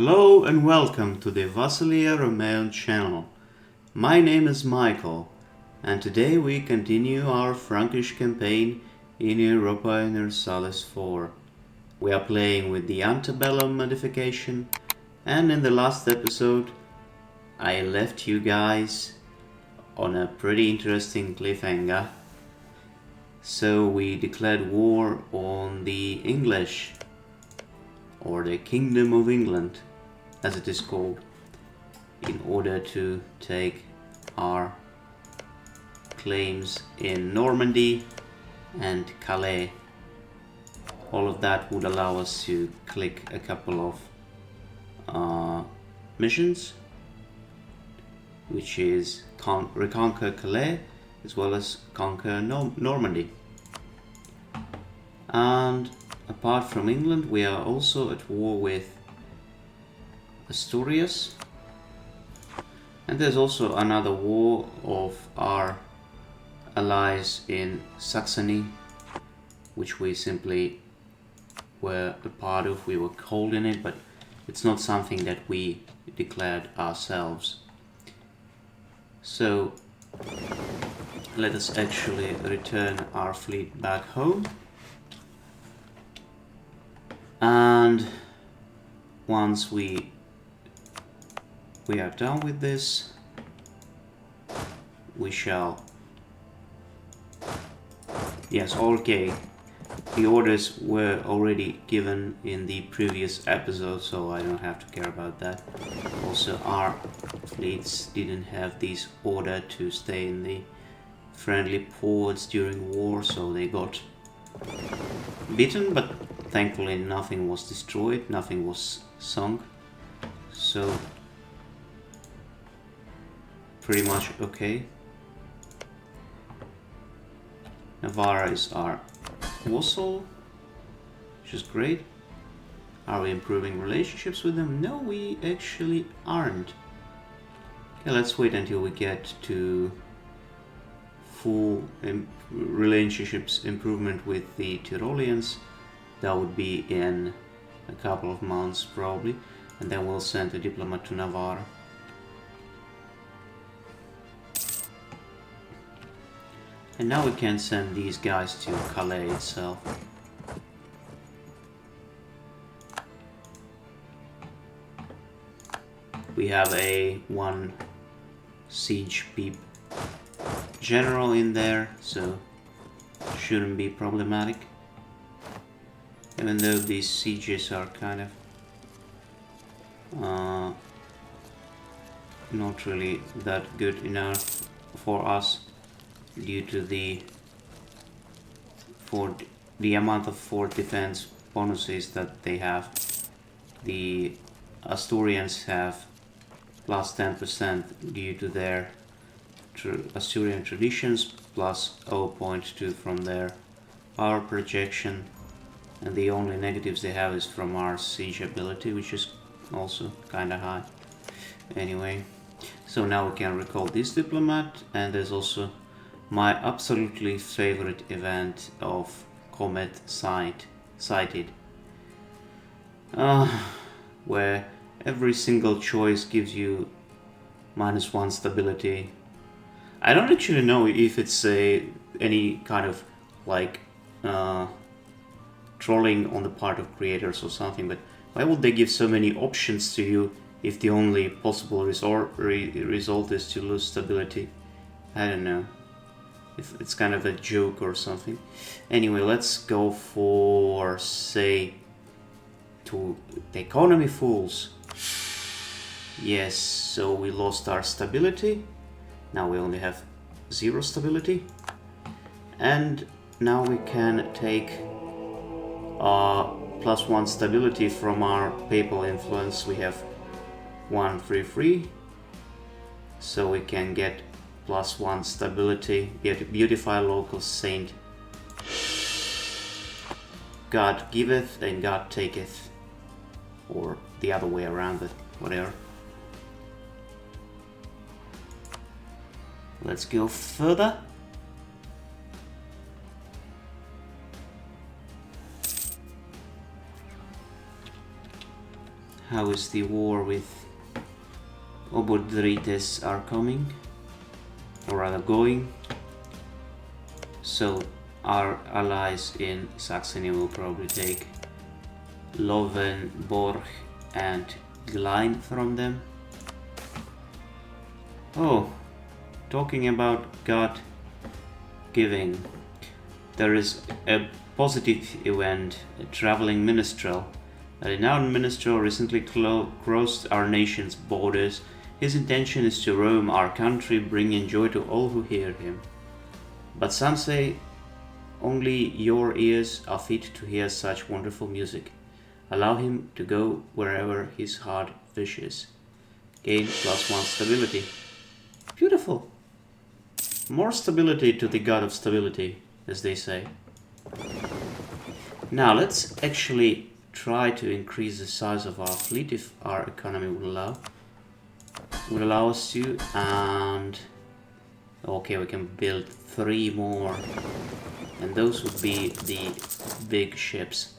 Hello and welcome to the Vasilia Romaean channel. My name is Michael, and today we continue our Frankish campaign in Europa Universalis 4. We are playing with the Ante Bellum modification, and in the last episode I left you guys on a pretty interesting cliffhanger. So we declared war on the English, or the Kingdom of England, as it is called, in order to take our claims in Normandy and Calais. All of that would allow us to click a couple of missions, which is reconquer Calais as well as conquer Normandy. And apart from England, we are also at war with Asturias, and there's also another war of our allies in Saxony, which we simply were a part of. We were called in it, but it's not something that we declared ourselves. So let us actually return our fleet back home. And once we are done with this, we shall... Yes, okay. The orders were already given in the previous episode, so I don't have to care about that. Also, our fleets didn't have this order to stay in the friendly ports during war, so they got beaten, but thankfully nothing was destroyed, nothing was sunk, so pretty much okay. Navarra is our vassal, which is great. Are we improving relationships with them? No, we actually aren't. Okay, let's wait until we get to full relationships improvement with the Tyroleans. That would be in a couple of months probably, and then we'll send a diplomat to Navarre. And now we can send these guys to Calais itself. We have one siege peep general in there, so shouldn't be problematic. Even though these sieges are kind of not really that good enough for us due to the amount of fort defense bonuses that they have. The Asturians have plus 10% due to their Asturian traditions, plus 0.2 from their power projection, and the only negatives they have is from our siege ability, which is also kinda high. Anyway, so now we can recall this diplomat, and there's also my absolutely favorite event of Comet Sighted, where every single choice gives you -1 stability. I don't actually know if it's any kind of like trolling on the part of creators or something, but why would they give so many options to you if the only possible result is to lose stability? I don't know. If it's kind of a joke or something. Anyway, let's go for, say, to the economy fools. Yes, so we lost our stability. Now we only have 0 stability. And now we can take +1 stability from our papal influence. We have 1 free, so we can get +1 stability. Beautify local saint. God giveth and God taketh, or the other way around, but whatever. Let's go further. How is the war with Obodrites are coming, or rather going? So our allies in Saxony will probably take Loven, Borg and Glein from them. Oh, talking about God giving, there is a positive event, a traveling minstrel. A renowned minstrel recently crossed our nation's borders. His intention is to roam our country, bringing joy to all who hear him. But some say only your ears are fit to hear such wonderful music. Allow him to go wherever his heart wishes. Gain +1 stability. Beautiful. More stability to the god of stability, as they say. Now let's actually try to increase the size of our fleet if our economy will allow us to, and okay, we can build 3 more, and those would be the big ships.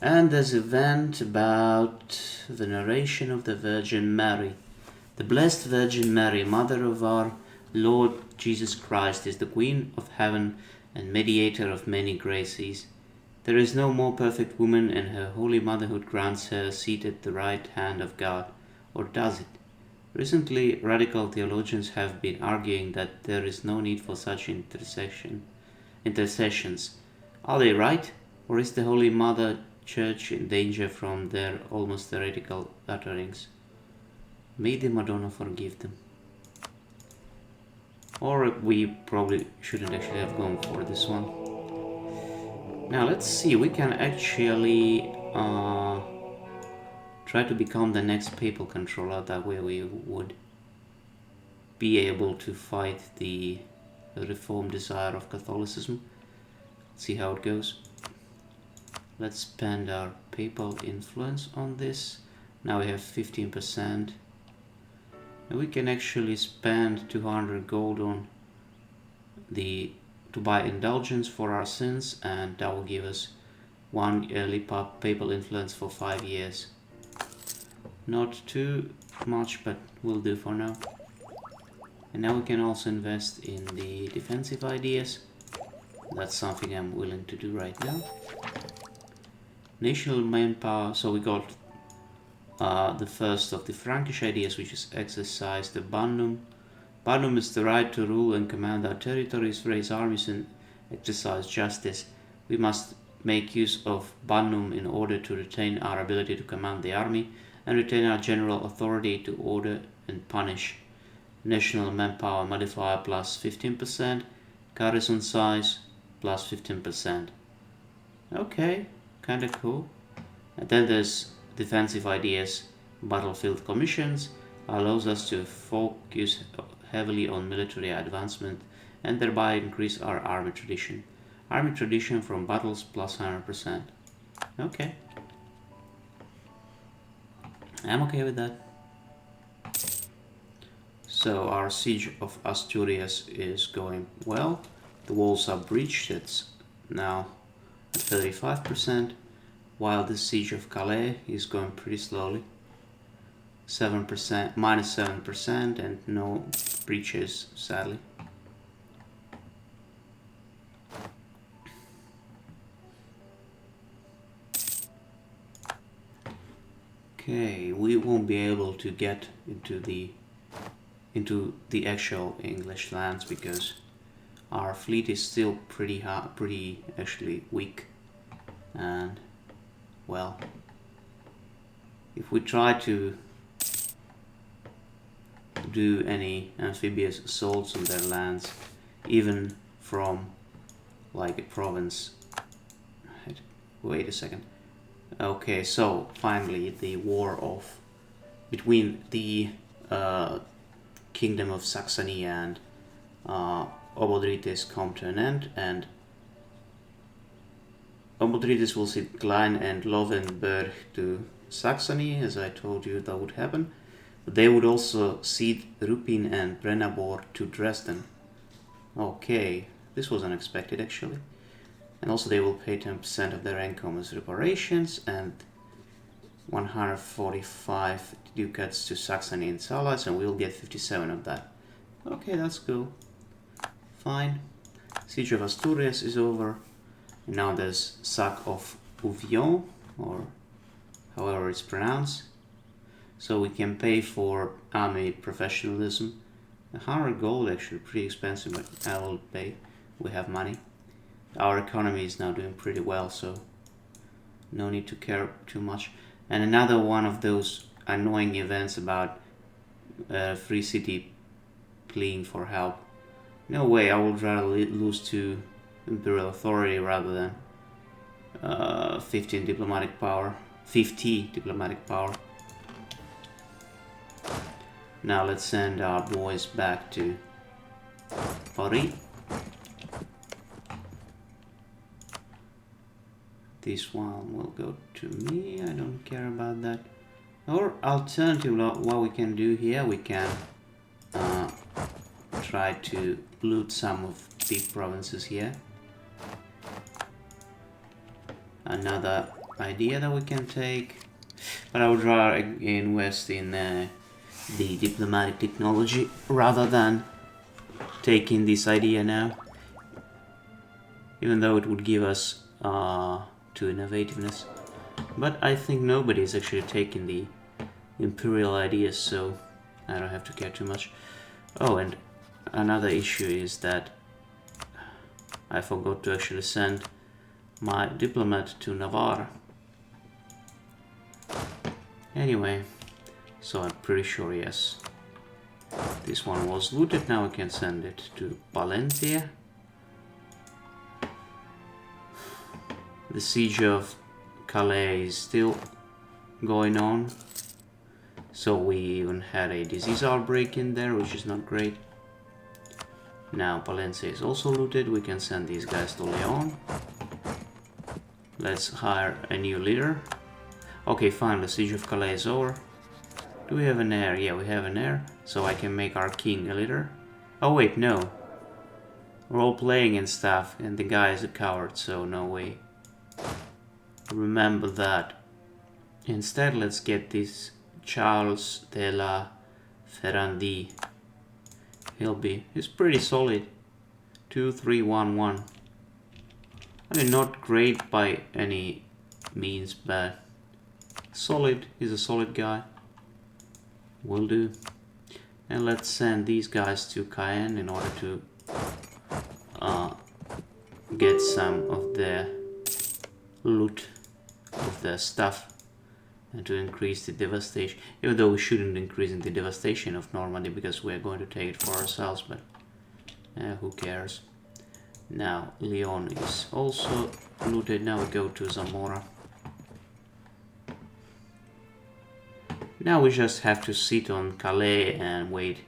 And there's an event about the narration of the Virgin Mary. The Blessed Virgin Mary, Mother of our Lord Jesus Christ, is the Queen of Heaven and mediator of many graces. There is no more perfect woman, and her holy motherhood grants her a seat at the right hand of God. Or does it? Recently, radical theologians have been arguing that there is no need for such intercessions. Are they right? Or is the Holy Mother Church in danger from their almost heretical utterings? May the Madonna forgive them. Or we probably shouldn't actually have gone for this one. Now let's see, we can actually try to become the next papal controller. That way we would be able to fight the reform desire of Catholicism. Let's see how it goes. Let's spend our papal influence on this. Now we have 15%. And we can actually spend 200 gold on to buy indulgence for our sins, and that will give us 1 yearly papal influence for 5 years. Not too much, but will do for now. And now we can also invest in the defensive ideas. That's something I'm willing to do right now. National manpower, so we got the first of the Frankish ideas, which is exercise the Bannum. Bannum is the right to rule and command our territories, raise armies and exercise justice. We must make use of Bannum in order to retain our ability to command the army and retain our general authority to order and punish. National manpower modifier plus 15%, garrison size plus 15%. Okay, kinda cool. And then there's defensive ideas. Battlefield commissions allows us to focus heavily on military advancement and thereby increase our army tradition. Army tradition from battles plus 100%. Okay. I'm okay with that. So our siege of Asturias is going well. The walls are breached. It's now at 35%, while the siege of Calais is going pretty slowly. 7%, minus 7%, and no breaches, sadly. Okay, we won't be able to get into the actual English lands because our fleet is still pretty actually weak, and well, if we try to do any amphibious assaults on their lands, even from like a province. Wait a second. Okay, so finally the war between the Kingdom of Saxony and Obodrites come to an end, and Obodrites will cede Glein and Lovenberg to Saxony, as I told you that would happen. They would also cede Ruppin and Brennabor to Dresden. Okay, this was unexpected actually. And also they will pay 10% of their income as reparations, and 145 ducats to Saxony and its allies, and we'll get 57 of that. Okay, that's cool. Fine. Siege of Asturias is over. And now there's sack of Ouvion, or however it's pronounced. So we can pay for army professionalism. 100 gold, actually pretty expensive, but I will pay. We have money. Our economy is now doing pretty well, so no need to care too much. And another one of those annoying events about Free City pleading for help. No way, I would rather lose to imperial authority rather than 15 diplomatic power. 50 diplomatic power. Now let's send our boys back to Paris. This one will go to me, I don't care about that. Or alternatively, what we can do here, we can try to loot some of big provinces here. Another idea that we can take, but I would rather invest in the diplomatic technology rather than taking this idea now, even though it would give us to innovativeness. But I think nobody is actually taking the imperial ideas, so I don't have to care too much. Oh, and another issue is that I forgot to actually send my diplomat to Navarre. Anyway, so I'm pretty sure, yes, this one was looted. Now we can send it to Palencia. The siege of Calais is still going on, so we even had a disease outbreak in there, which is not great. Now Palencia is also looted. We can send these guys to Leon. Let's hire a new leader. Okay, fine, the siege of Calais is over. Do we have an heir? Yeah, we have an heir, so I can make our king a leader. Oh wait, no. Role-playing and stuff, and the guy is a coward, so no way. Remember that. Instead, let's get this Charles de la Ferrandi. He's pretty solid. 2-3-1-1. I mean, not great by any means, but solid. He's a solid guy. Will do. And let's send these guys to Cayenne in order to get some of their loot of their stuff and to increase the devastation. Even though we shouldn't increase the devastation of Normandy because we're going to take it for ourselves, but who cares. Now Lyon is also looted. Now we go to Zamora. Now we just have to sit on Calais and wait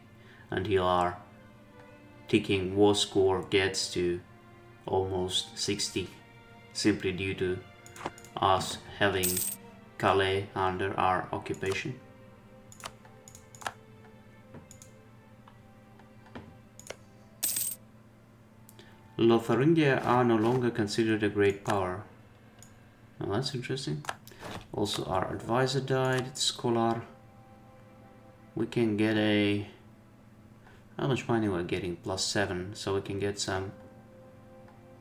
until our ticking war score gets to almost 60, simply due to us having Calais under our occupation. Lotharingia are no longer considered a great power. Oh, that's interesting. Also, our advisor died, Scholar. We can get a... How much money we're getting? +7, so we can get some...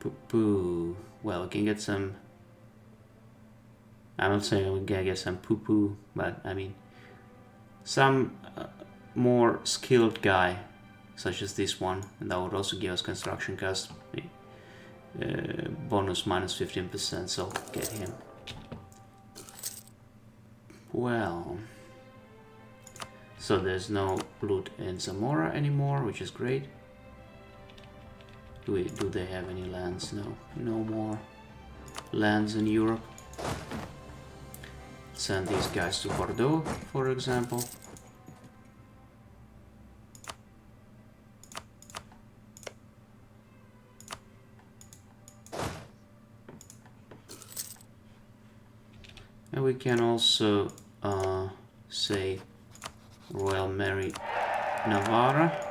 Poo-poo. Well, we can get some... I'm not saying we can get some poo-poo, but I mean... Some more skilled guy, such as this one, and that would also give us construction cost. Bonus minus 15%, so get him. Well, so there's no loot in Zamora anymore, which is great. Do they have any lands? No, no more lands in Europe. Send these guys to Bordeaux, for example. And we can also say Royal Mary Navarra.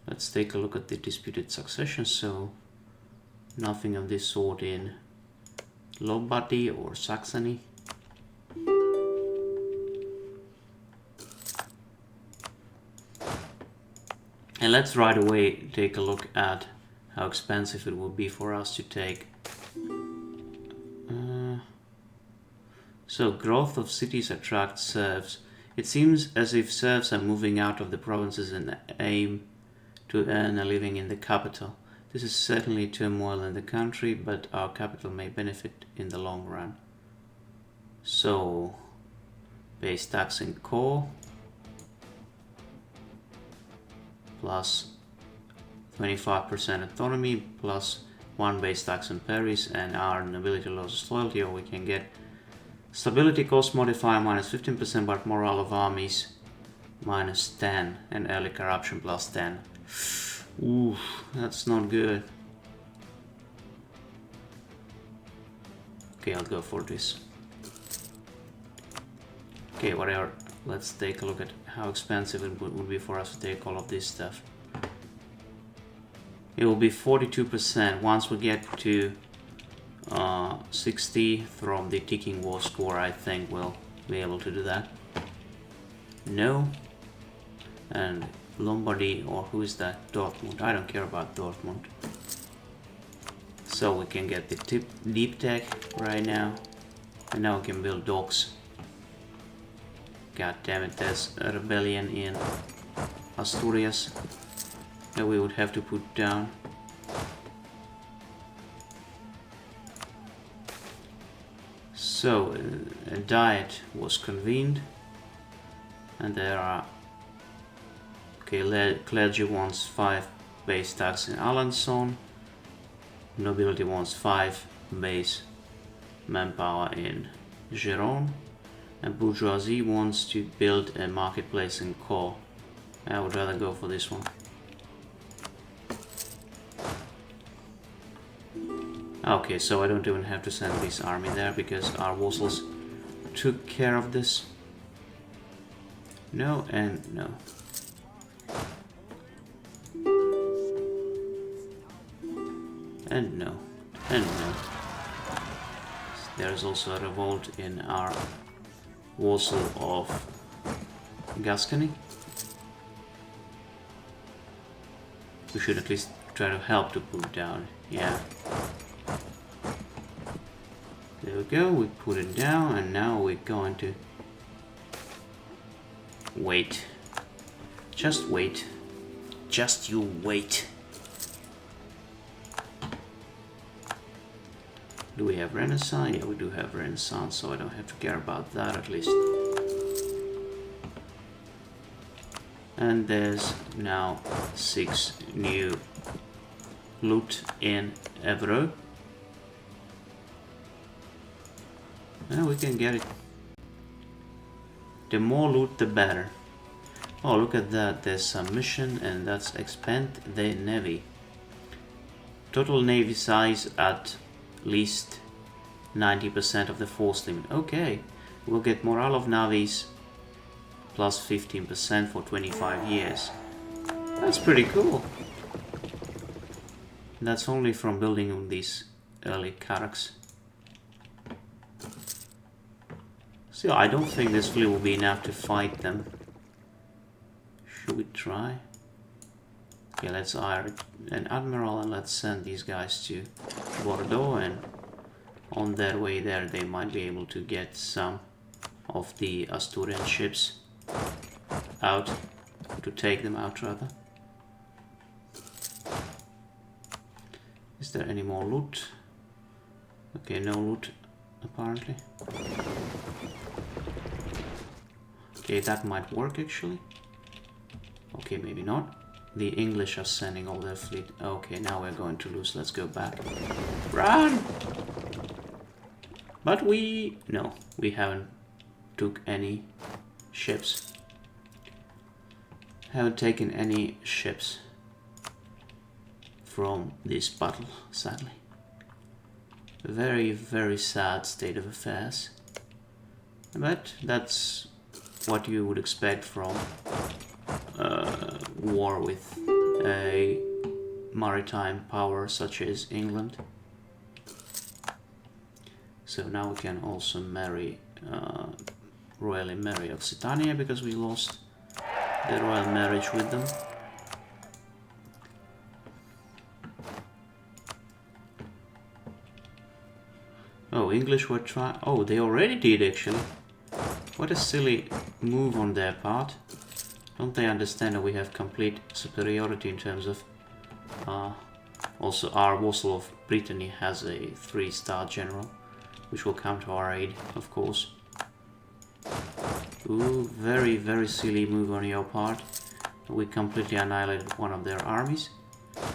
Let's take a look at the disputed succession. So Nothing of this sort in Lombardy or Saxony. And let's right away take a look at how expensive it would be for us to take. So growth of cities attracts serfs. It seems as if serfs are moving out of the provinces and aim to earn a living in the capital. This is certainly turmoil in the country, but our capital may benefit in the long run. So, base tax in core plus 25% autonomy plus 1 base tax in Paris, and our nobility loses loyalty, or we can get stability cost modifier minus 15%, but morale of armies minus 10, and early corruption plus 10. Ooh, that's not good. Okay, I'll go for this. Okay, whatever. Let's take a look at how expensive it would be for us to take all of this stuff. It will be 42%. Once we get to 60 from the ticking war score, I think we'll be able to do that. No. And Lombardy, or who is that? Dortmund. I don't care about Dortmund. So we can get the deep tech right now. And now we can build docks. God damn it, there's a rebellion in Asturias that we would have to put down. So, a diet was convened, and there are... Okay, clergy wants 5 base tax in Alençon, nobility wants 5 base manpower in Gironde, and bourgeoisie wants to build a marketplace in Caen. I would rather go for this one. Okay, so I don't even have to send this army there because our vassals took care of this. No and no. And no. And no. There's also a revolt in our vassal of Gascony. We should at least try to help to put it down. Yeah. There we go, we put it down, and now we're going to wait. Just wait. Just you wait. Do we have Renaissance? Yeah, we do have Renaissance, so I don't have to care about that at least. And there's now 6 new loot in Evreux. And we can get it. The more loot, the better. Oh, look at that. There's some mission, and that's expand the navy. Total navy size at least 90% of the force limit. Okay, we'll get morale of navies plus 15% for 25 years. That's pretty cool. That's only from building on these early carracks. So I don't think this fleet will be enough to fight them. Should we try? Okay, let's hire an admiral and let's send these guys to Bordeaux, and on their way there they might be able to get some of the Asturian ships out, to take them out rather. Is there any more loot? Okay, no loot apparently. Okay, that might work actually. Okay, maybe not. The English are sending all their fleet. Okay, now we're going to lose. Let's go back. Run! But no, we haven't took any ships. Haven't taken any ships from this battle, sadly. A very, very sad state of affairs. But that's what you would expect from war with a maritime power such as England. So now we can also marry, royally marry Occitania, because we lost the royal marriage with them. Oh, English were trying... Oh, they already did, actually. What a silly move on their part. Don't they understand that we have complete superiority in terms of... also, our vassal of Brittany has a 3-star general, which will come to our aid, of course. Ooh, very, very silly move on your part. We completely annihilated one of their armies.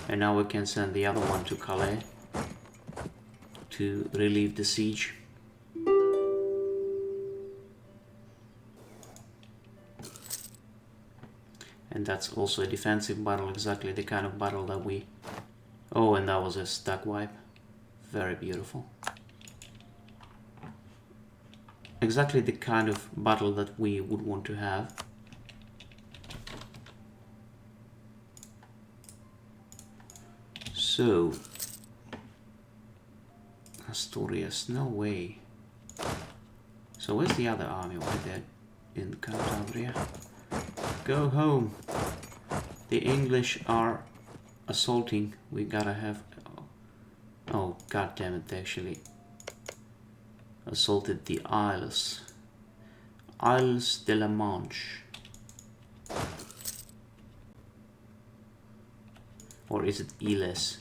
And now we can send the other one to Calais to relieve the siege. And that's also a defensive battle, exactly the kind of battle that we... Oh, and that was a stack wipe. Very beautiful. Exactly the kind of battle that we would want to have. So... Asturias, no way. So where's the other army right there in Cantabria? Go home. The English are assaulting. We gotta have... Oh, god damn it, they actually assaulted the Isles. Isles de la Manche. Or is it Iles?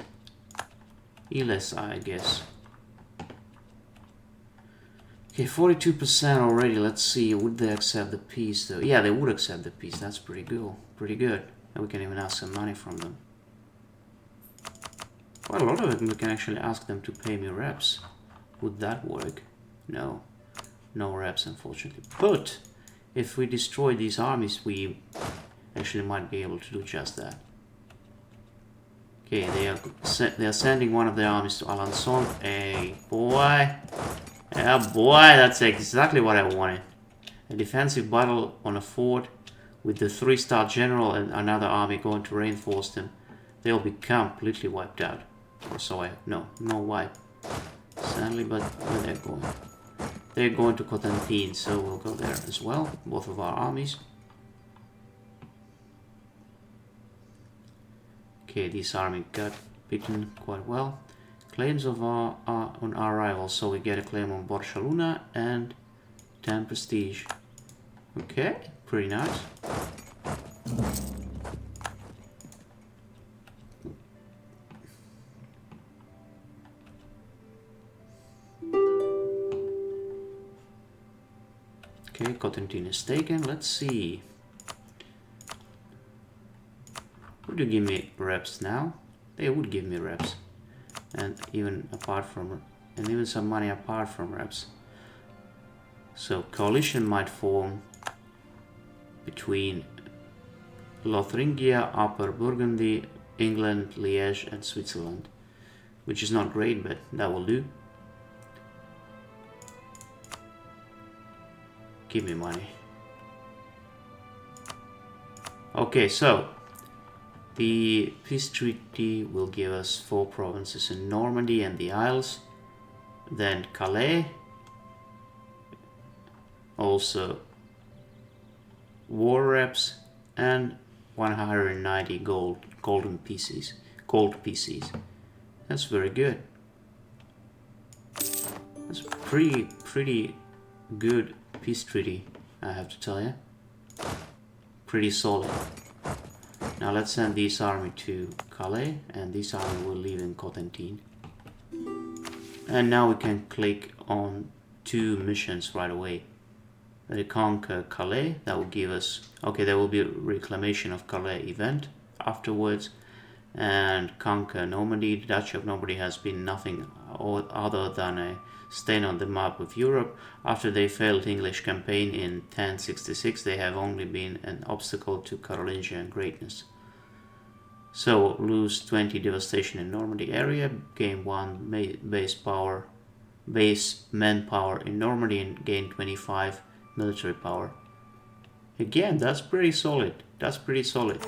Iles, I guess. Okay, 42% already. Let's see, would they accept the peace though? Yeah, they would accept the peace. That's pretty good. Pretty good. And we can even ask some money from them. Quite a lot of it, we can actually ask them to pay me reps. Would that work? No. No reps, unfortunately. But if we destroy these armies, we actually might be able to do just that. Okay, they are sending one of their armies to Alençon. Hey, boy. Yeah, boy, that's exactly what I wanted. A defensive battle on a fort with the 3-star general and another army going to reinforce them. They'll be completely wiped out. Or so I... No wipe. Sadly, but where they're going? They're going to Cotentin, so we'll go there as well. Both of our armies. Okay, this army got beaten quite well. Claims of on our rivals, so we get a claim on Borchaluna and 10 prestige. Okay, pretty nice. Okay, Cotentin is taken. Let's see. Would you give me reps now? They would give me reps. And even some money apart from reps. So coalition might form between Lotharingia, Upper Burgundy, England, Liège and Switzerland, which is not great, but that will do. Give me money. Okay, so the peace treaty will give us 4 provinces in Normandy and the Isles, then Calais, also war reps, and 190 gold pieces. That's very good. That's pretty good peace treaty, I have to tell you. Pretty solid. Now let's send this army to Calais, and this army will leave in Cotentin. And now we can click on 2 missions right away. Reconquer Calais, that will give us... Okay, there will be a reclamation of Calais event afterwards. And conquer Normandy. The Duchy of Normandy has been nothing other than a stain on the map of Europe. After they failed English campaign in 1066, they have only been an obstacle to Carolingian greatness. So lose 20 devastation in Normandy area, gain 1 base manpower in Normandy, and gain 25 military power. Again, that's pretty solid. That's pretty solid.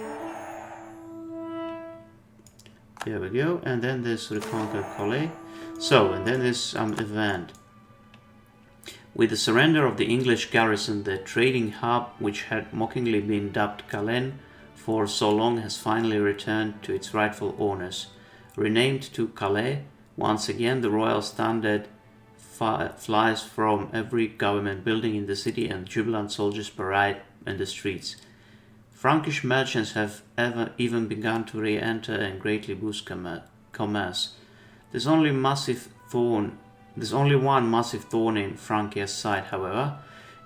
There we go. And then there's reconquer Calais. So, and then there's event. With the surrender of the English garrison, the trading hub, which had mockingly been dubbed Calais for so long, has finally returned to its rightful owners. Renamed to Calais, once again the royal standard flies from every government building in the city and jubilant soldiers parade in the streets. Frankish merchants have even begun to re-enter and greatly boost commerce. There's only one massive thorn in Francia's side, however.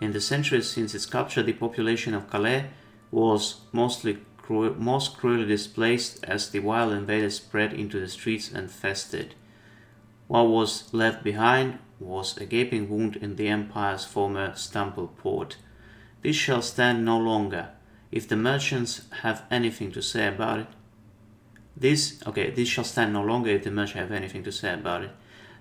In the centuries since its capture, the population of Calais was most cruelly displaced as the wild invaders spread into the streets and fested. What was left behind was a gaping wound in the empire's former Stample port. This shall stand no longer. If the merchants have anything to say about it, this shall stand no longer if the merchants have anything to say about it.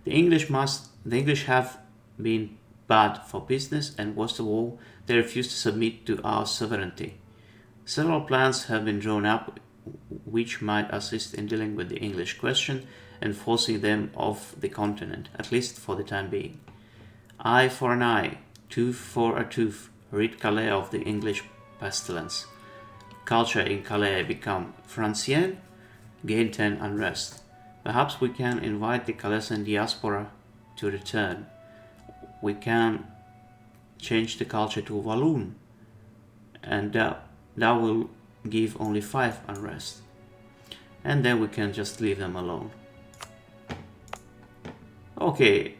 The English have been bad for business, and worst of all, they refuse to submit to our sovereignty. Several plans have been drawn up which might assist in dealing with the English question and forcing them off the continent, at least for the time being. Eye for an eye, tooth for a tooth, rid Calais of the English pestilence. Culture in Calais become Francien, gain 10 unrest. Perhaps we can invite the Calaisan diaspora to return. We can change the culture to Walloon, and that will give only 5 unrest. And then we can just leave them alone. Okay,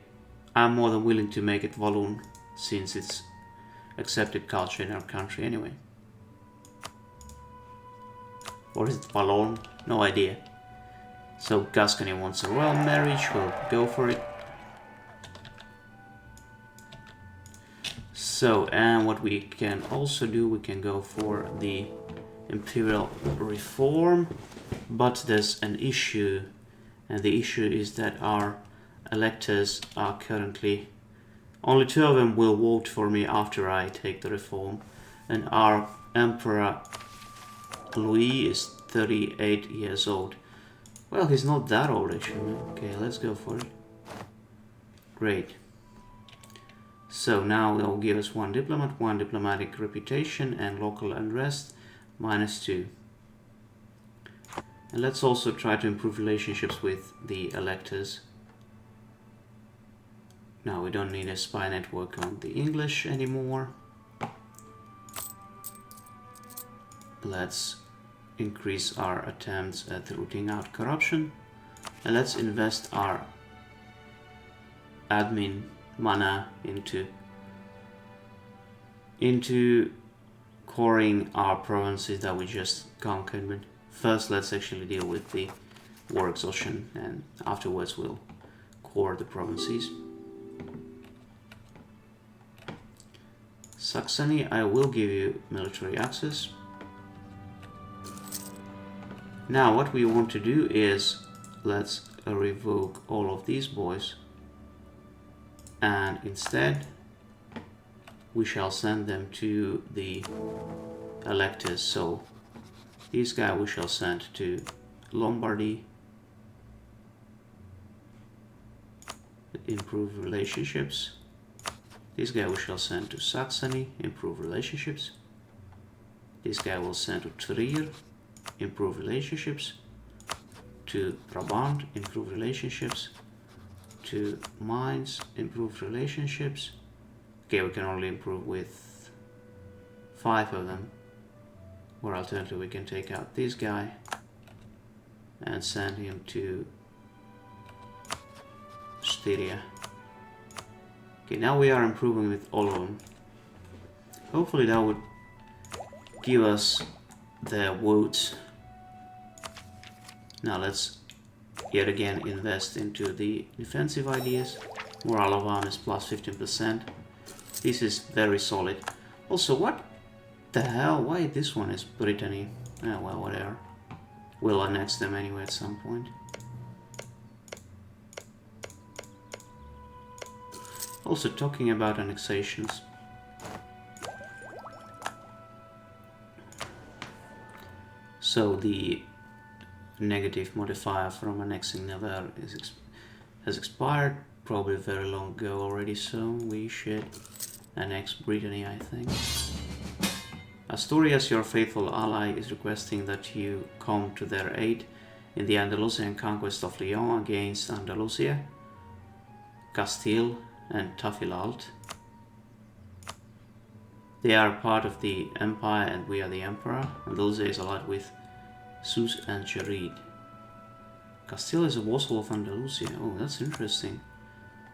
I'm more than willing to make it Walloon, since it's accepted culture in our country anyway. Or is it Wallon? No idea. So Gascony wants a royal marriage, we'll go for it. So, and what we can also do, we can go for the imperial reform, but there's an issue, and the issue is that our electors are currently, only 2 of them will vote for me after I take the reform, and our Emperor Louis is 38 years old. Well, he's not that old actually. Okay, let's go for it. Great. So now they'll give us 1 diplomat, 1 diplomatic reputation, and local unrest, -2. And let's also try to improve relationships with the electors. Now we don't need a spy network on the English anymore. Let's increase our attempts at rooting out corruption, and let's invest our admin mana into coring our provinces that we just conquered. But first let's actually deal with the war exhaustion, and afterwards we'll core the provinces. Saxony, I will give you military access. Now what we want to do is let's revoke all of these boys, and instead we shall send them to the electors. So these guys we shall send to Lombardy, improve relationships. This guy we shall send to Saxony, improve relationships. This guy will send to Trier, improve relationships. To Brabant, improve relationships. To Mainz, improve relationships. Okay, we can only improve with 5 of them. Or alternatively, we can take out this guy and send him to Styria. Okay, now we are improving with all of them. Hopefully that would give us the votes. Now let's yet again invest into the defensive ideas. Morale of armies plus 15%. This is very solid. Also, what the hell? Why this one is Brittany? Oh, well, whatever. We'll annex them anyway at some point. Also, talking about annexations. So the negative modifier from annexing Navarre has expired, probably very long ago already, so we should annex Brittany, I think. Asturias, your faithful ally, is requesting that you come to their aid in the Andalusian conquest of Leon against Andalusia, Castile, and Tafilalt. They are part of the empire and we are the emperor. Andalusia is allied with Sus and Jarid. Castile is a vassal of Andalusia. Oh, that's interesting.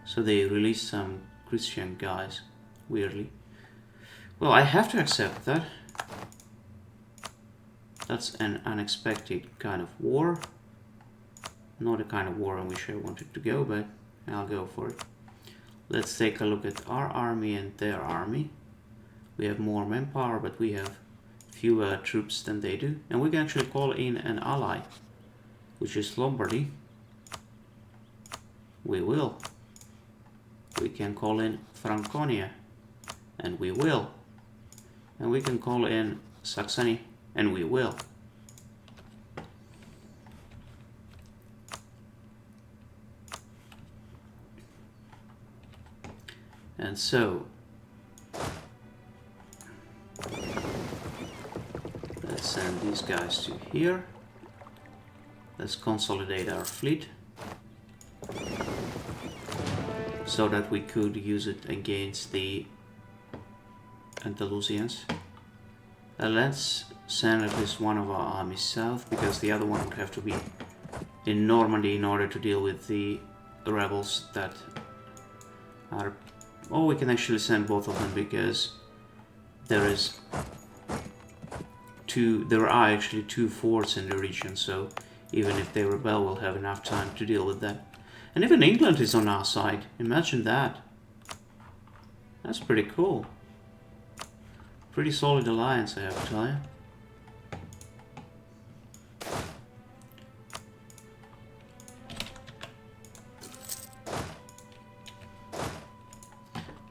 So they released some Christian guys, weirdly. Well, I have to accept that. That's an unexpected kind of war. Not the kind of war in which I wanted to go, but I'll go for it. Let's take a look at our army and their army. We have more manpower, but we have fewer troops than they do. And we can actually call in an ally, which is Lombardy. We will. We can call in Franconia, and we will. And we can call in Saxony, and we will. And so, let's send these guys to here. Let's consolidate our fleet so that we could use it against the Andalusians. Let's send at least one of our armies south, because the other one would have to be in Normandy in order to deal with the rebels that are... Oh, we can actually send both of them, because there are actually two forts in the region, so even if they rebel, we'll have enough time to deal with that. And even England is on our side. Imagine that. That's pretty cool. Pretty solid alliance, I have to tell you.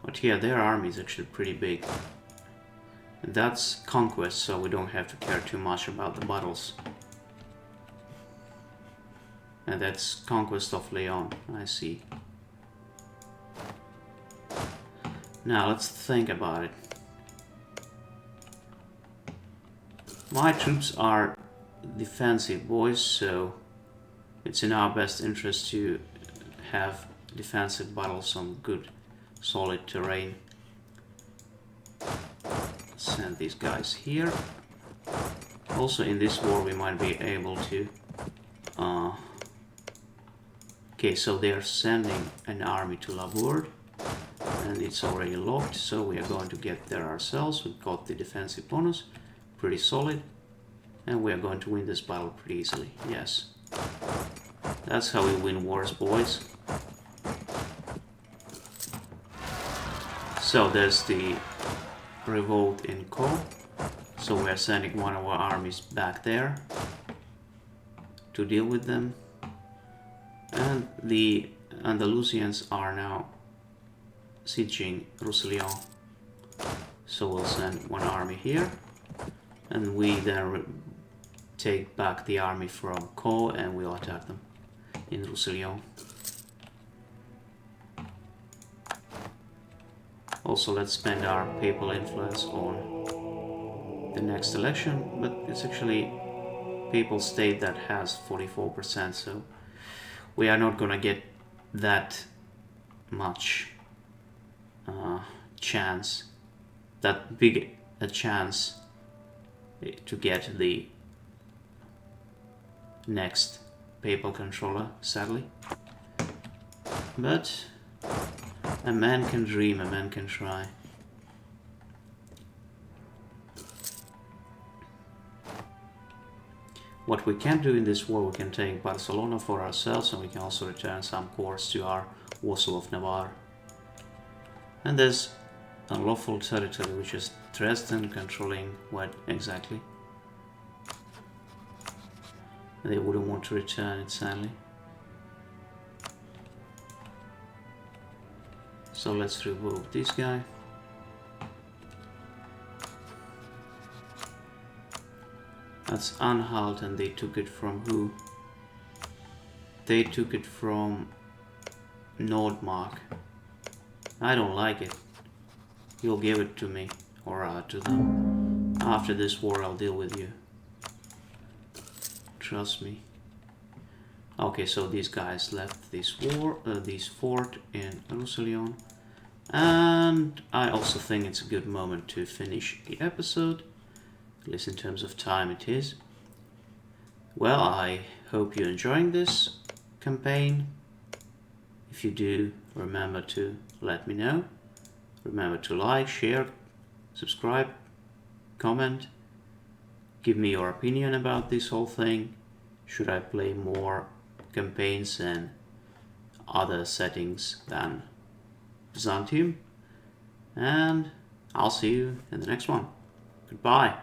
But yeah, their army is actually pretty big. And that's conquest, so we don't have to care too much about the battles. And that's conquest of Leon, I see. Now let's think about it. My troops are defensive, boys, so it's in our best interest to have defensive battles on good, solid terrain. Send these guys here. Also, in this war, we might be able to... Okay, so they are sending an army to Labourd, and it's already locked, so we are going to get there ourselves. We've got the defensive bonus, pretty solid, and we are going to win this battle pretty easily. Yes, that's how we win wars, boys. So there's the revolt in Co. So we are sending one of our armies back there to deal with them. And the Andalusians are now sieging Roussillon. So we'll send one army here. And we then take back the army from Co and we'll attack them in Roussillon. Also, let's spend our papal influence on the next election, but it's actually papal state that has 44%, so we are not gonna get that much chance, that big a chance to get the next papal controller, sadly. But a man can dream, a man can try. What we can do in this war, we can take Barcelona for ourselves, and we can also return some cores to our vassal of Navarre. And there's unlawful territory, which is Dresden, controlling what exactly? They wouldn't want to return it, sadly. So let's revoke this guy. That's Anhalt, and they took it from who? they took it from Nordmark. I don't like it. You'll give it to me, or to them. After this war, I'll deal with you. Trust me. Okay, so these guys left this fort in Roussillon. And I also think it's a good moment to finish the episode. At least in terms of time it is. Well, I hope you're enjoying this campaign. If you do, remember to let me know. Remember to like, share, subscribe, comment. Give me your opinion about this whole thing. Should I play more campaigns and other settings than Byzantium? And I'll see you in the next one. Goodbye.